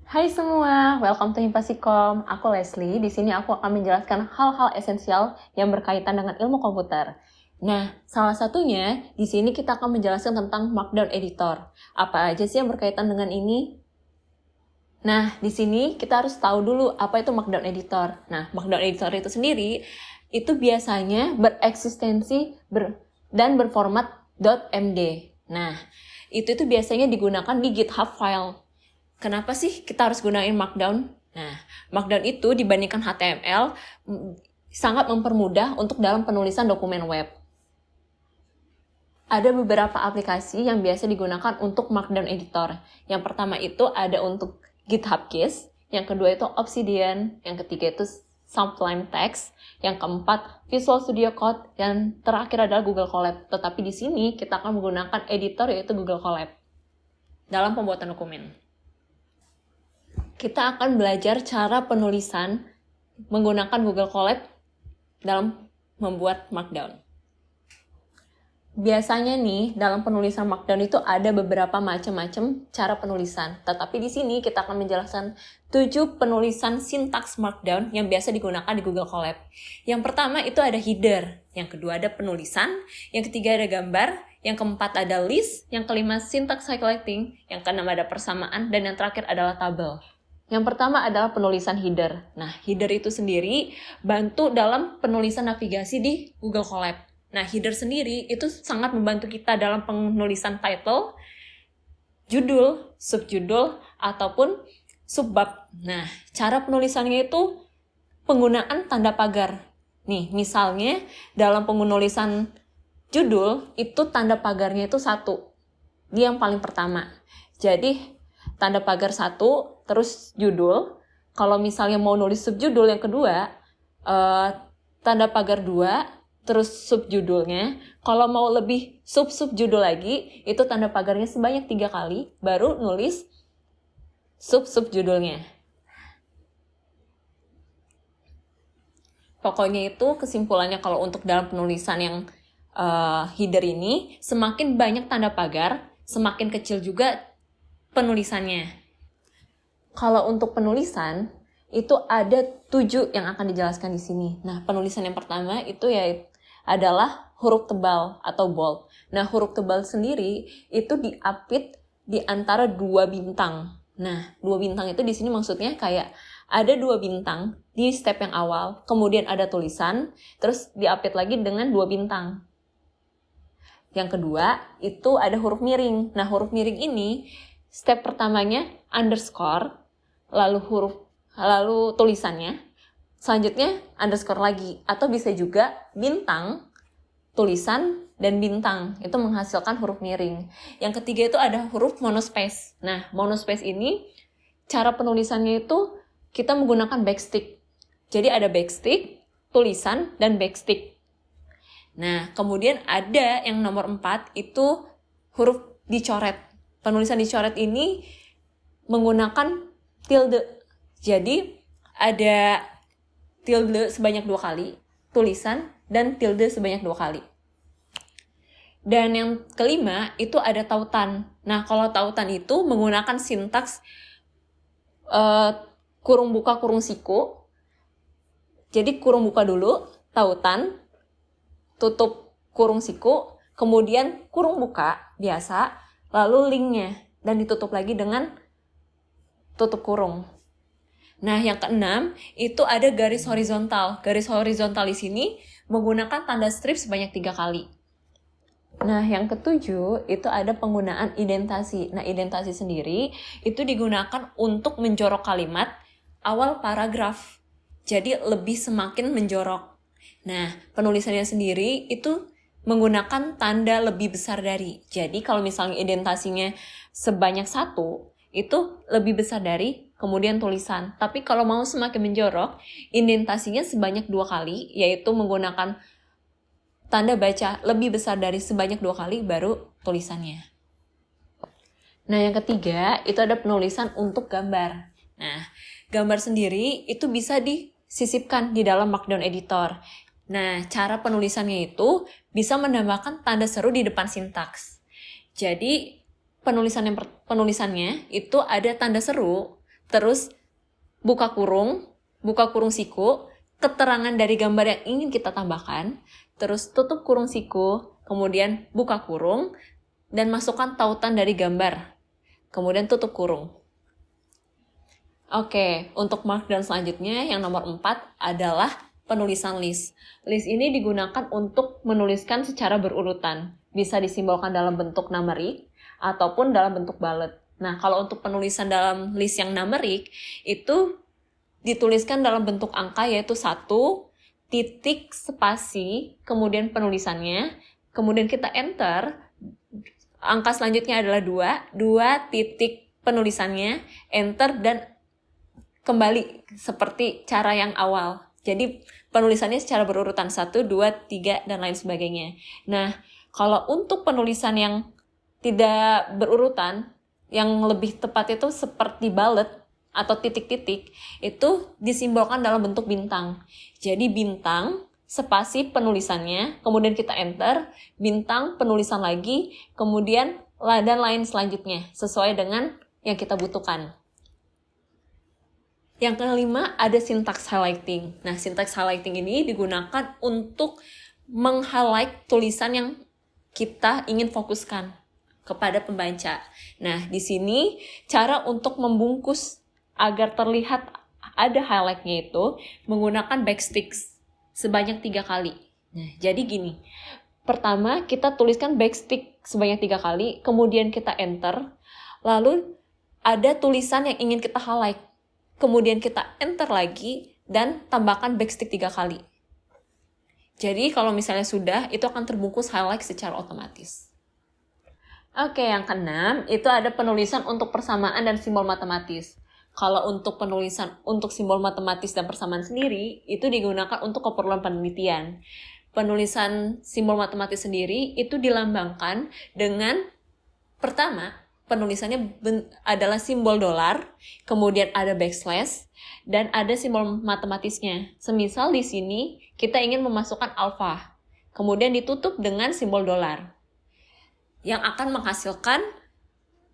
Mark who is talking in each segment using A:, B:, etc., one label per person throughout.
A: Hai semua, welcome to Hipasikom. Aku Leslie. Di sini aku akan menjelaskan hal-hal esensial yang berkaitan dengan ilmu komputer. Nah, salah satunya di sini kita akan menjelaskan tentang Markdown Editor. Apa aja sih yang berkaitan dengan ini? Nah, di sini kita harus tahu dulu apa itu Markdown Editor. Nah, Markdown Editor itu sendiri itu biasanya bereksistensi dan berformat .md. Nah, itu biasanya digunakan di GitHub file. Kenapa sih kita harus gunain Markdown? Nah, Markdown itu dibandingkan HTML sangat mempermudah untuk dalam penulisan dokumen web. Ada beberapa aplikasi yang biasa digunakan untuk Markdown Editor. Yang pertama itu ada untuk GitHub Keys, yang kedua itu Obsidian, yang ketiga itu Sublime Text, yang keempat Visual Studio Code, dan terakhir adalah Google Colab. Tetapi di sini kita akan menggunakan editor yaitu Google Colab dalam pembuatan dokumen. Kita akan belajar cara penulisan menggunakan Google Colab dalam membuat Markdown. Biasanya nih, dalam penulisan Markdown itu ada beberapa macam-macam cara penulisan. Tetapi di sini kita akan menjelaskan 7 penulisan sintaks Markdown yang biasa digunakan di Google Colab. Yang pertama itu ada header, yang kedua ada penulisan, yang ketiga ada gambar, yang keempat ada list, yang kelima syntax highlighting, yang keenam ada persamaan, dan yang terakhir adalah tabel. Yang pertama adalah penulisan header. Nah, header itu sendiri bantu dalam penulisan navigasi di Google Colab. Nah, header sendiri itu sangat membantu kita dalam penulisan title, judul, subjudul, ataupun subbab. Nah, cara penulisannya itu penggunaan tanda pagar. Nih, misalnya dalam penulisan judul, itu tanda pagarnya itu 1. Dia yang paling pertama. Jadi, tanda pagar 1, terus judul. Kalau misalnya mau nulis subjudul yang kedua, tanda pagar 2, terus subjudulnya. Kalau mau lebih subjudul lagi, itu tanda pagarnya sebanyak 3 kali, baru nulis subjudulnya. Pokoknya itu kesimpulannya kalau untuk dalam penulisan yang header ini, semakin banyak tanda pagar, semakin kecil juga penulisannya. Kalau untuk penulisan, itu ada 7 yang akan dijelaskan di sini. Nah, penulisan yang pertama itu adalah huruf tebal atau bold. Nah, huruf tebal sendiri itu diapit di antara 2 bintang. Nah, 2 bintang itu di sini maksudnya kayak ada 2 bintang di step yang awal, kemudian ada tulisan, terus diapit lagi dengan 2 bintang. Yang kedua, itu ada huruf miring. Nah, huruf miring ini step pertamanya underscore, lalu tulisannya, selanjutnya underscore lagi, atau bisa juga bintang, tulisan, dan bintang. Itu menghasilkan huruf miring. Yang ketiga itu ada huruf monospace. Nah, monospace ini cara penulisannya itu kita menggunakan backstick. Jadi ada backstick, tulisan, dan backstick. Nah, kemudian ada yang nomor 4 itu huruf dicoret. Penulisan dicoret ini menggunakan tilde. Jadi ada tilde sebanyak 2 kali, tulisan, dan tilde sebanyak 2 kali. Dan yang kelima itu ada tautan. Nah, kalau tautan itu menggunakan sintaks kurung buka kurung siku. Jadi kurung buka dulu, tautan, tutup kurung siku, kemudian kurung buka biasa, lalu linknya, dan ditutup lagi dengan tutup kurung. Nah, yang keenam itu ada garis horizontal. Garis horizontal di sini menggunakan tanda strip sebanyak 3 kali. Nah, yang ketujuh itu ada penggunaan indentasi. Nah, indentasi sendiri itu digunakan untuk menjorok kalimat awal paragraf. Jadi lebih semakin menjorok. Nah, penulisannya sendiri itu menggunakan tanda lebih besar dari. Jadi kalau misalnya indentasinya sebanyak 1, itu lebih besar dari kemudian tulisan. Tapi kalau mau semakin menjorok, indentasinya sebanyak 2 kali, yaitu menggunakan tanda baca lebih besar dari sebanyak 2 kali, baru tulisannya. Nah, yang ketiga, itu ada penulisan untuk gambar. Nah, gambar sendiri itu bisa disisipkan di dalam Markdown Editor. Nah, cara penulisannya itu bisa menambahkan tanda seru di depan sintaks. Jadi, penulisannya itu ada tanda seru, terus buka kurung siku, keterangan dari gambar yang ingin kita tambahkan, terus tutup kurung siku, kemudian buka kurung, dan masukkan tautan dari gambar, kemudian tutup kurung. Oke, untuk markdown selanjutnya yang nomor 4 adalah penulisan list. List ini digunakan untuk menuliskan secara berurutan. Bisa disimbolkan dalam bentuk numerik ataupun dalam bentuk bullet. Nah, kalau untuk penulisan dalam list yang numerik, itu dituliskan dalam bentuk angka yaitu 1, titik, spasi, kemudian penulisannya, kemudian kita enter, angka selanjutnya adalah 2 titik penulisannya, enter, dan kembali seperti cara yang awal. Jadi penulisannya secara berurutan 1, 2, 3, dan lain sebagainya. Nah, kalau untuk penulisan yang tidak berurutan, yang lebih tepat itu seperti bullet atau titik-titik, itu disimbolkan dalam bentuk bintang. Jadi bintang, spasi penulisannya, kemudian kita enter, bintang penulisan lagi, kemudian dan lain selanjutnya, sesuai dengan yang kita butuhkan. Yang kelima ada syntax highlighting. Nah, syntax highlighting ini digunakan untuk meng-highlight tulisan yang kita ingin fokuskan kepada pembaca. Nah, di sini cara untuk membungkus agar terlihat ada highlight-nya itu menggunakan backsticks sebanyak 3 kali. Nah, jadi gini. Pertama, kita tuliskan backstick sebanyak 3 kali, kemudian kita enter, lalu ada tulisan yang ingin kita highlight. Kemudian kita enter lagi dan tambahkan backstick 3 kali. Jadi kalau misalnya sudah, itu akan terbungkus highlight secara otomatis. Oke, yang keenam itu ada penulisan untuk persamaan dan simbol matematis. Kalau untuk penulisan untuk simbol matematis dan persamaan sendiri, itu digunakan untuk keperluan penelitian. Penulisan simbol matematis sendiri itu dilambangkan dengan pertama, penulisannya adalah simbol dolar, kemudian ada backslash, dan ada simbol matematisnya. Semisal di sini kita ingin memasukkan alfa, kemudian ditutup dengan simbol dolar, yang akan menghasilkan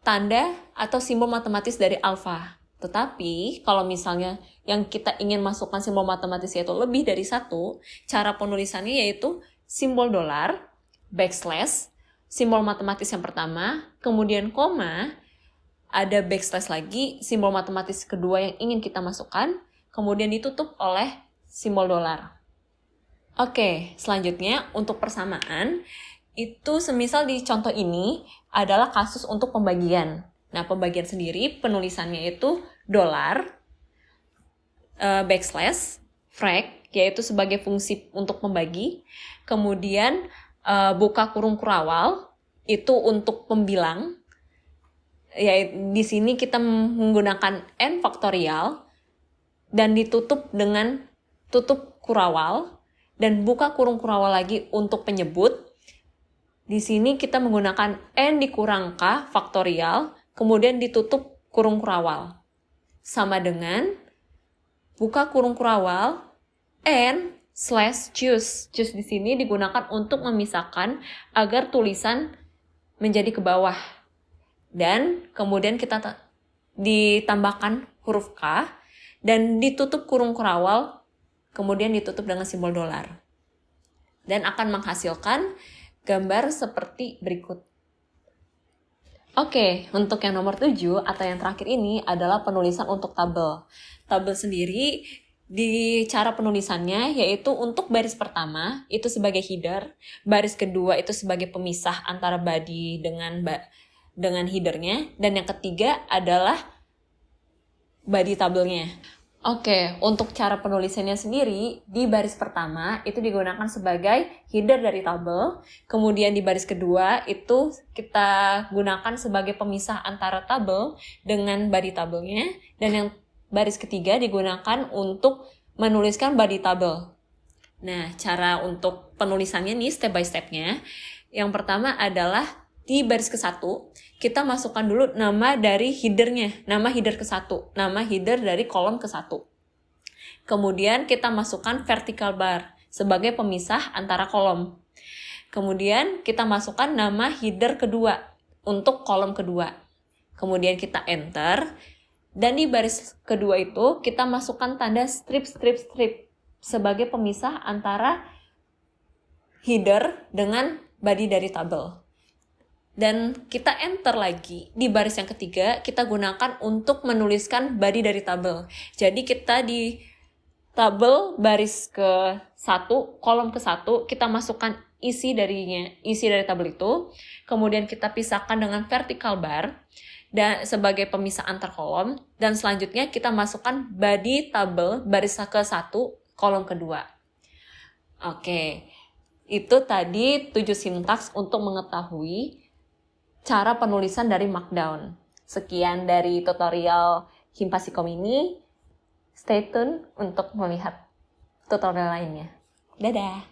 A: tanda atau simbol matematis dari alfa. Tetapi kalau misalnya yang kita ingin masukkan simbol matematis yaitu lebih dari 1, cara penulisannya yaitu simbol dolar, backslash, simbol matematis yang pertama, kemudian koma, ada backslash lagi, simbol matematis kedua yang ingin kita masukkan, kemudian ditutup oleh simbol dolar. Oke, selanjutnya untuk persamaan, itu semisal di contoh ini adalah kasus untuk pembagian. Nah, pembagian sendiri penulisannya itu dolar, backslash, frac, yaitu sebagai fungsi untuk membagi, kemudian buka kurung kurawal itu untuk pembilang. Ya, di sini kita menggunakan n faktorial dan ditutup dengan tutup kurawal dan buka kurung kurawal lagi untuk penyebut. Di sini kita menggunakan n dikurang k faktorial kemudian ditutup kurung kurawal. Sama dengan buka kurung kurawal n/choose. Choose di sini digunakan untuk memisahkan agar tulisan menjadi ke bawah. Dan kemudian kita ditambahkan huruf K dan ditutup kurung kurawal, kemudian ditutup dengan simbol dolar. Dan akan menghasilkan gambar seperti berikut. Oke, untuk yang nomor 7 atau yang terakhir ini adalah penulisan untuk tabel. Tabel sendiri di cara penulisannya yaitu untuk baris pertama itu sebagai header, baris kedua itu sebagai pemisah antara body dengan headernya, dan yang ketiga adalah body tabelnya. Oke, untuk cara penulisannya sendiri, di baris pertama itu digunakan sebagai header dari tabel, kemudian di baris kedua itu kita gunakan sebagai pemisah antara tabel dengan body tabelnya, dan yang baris ketiga digunakan untuk menuliskan body tabel. Nah, cara untuk penulisannya nih step by step-nya. Yang pertama adalah di baris ke-1, kita masukkan dulu nama dari headernya, nama header ke-1, nama header dari kolom ke-1. Kemudian kita masukkan vertical bar sebagai pemisah antara kolom. Kemudian kita masukkan nama header kedua untuk kolom kedua. Kemudian kita enter, Dan di baris kedua itu kita masukkan tanda strip sebagai pemisah antara header dengan body dari tabel. Dan kita enter lagi di baris yang ketiga, kita gunakan untuk menuliskan body dari tabel. Jadi kita di tabel baris ke-1, kolom ke-1, kita masukkan isi dari tabel itu. Kemudian kita pisahkan dengan vertical bar dan sebagai pemisah antar kolom. Dan selanjutnya kita masukkan body tabel baris ke-1, kolom kedua. Oke, itu tadi 7 sintaks untuk mengetahui cara penulisan dari Markdown. Sekian dari tutorial Himpasikom ini. Stay tune untuk melihat tutorial lainnya. Dadah!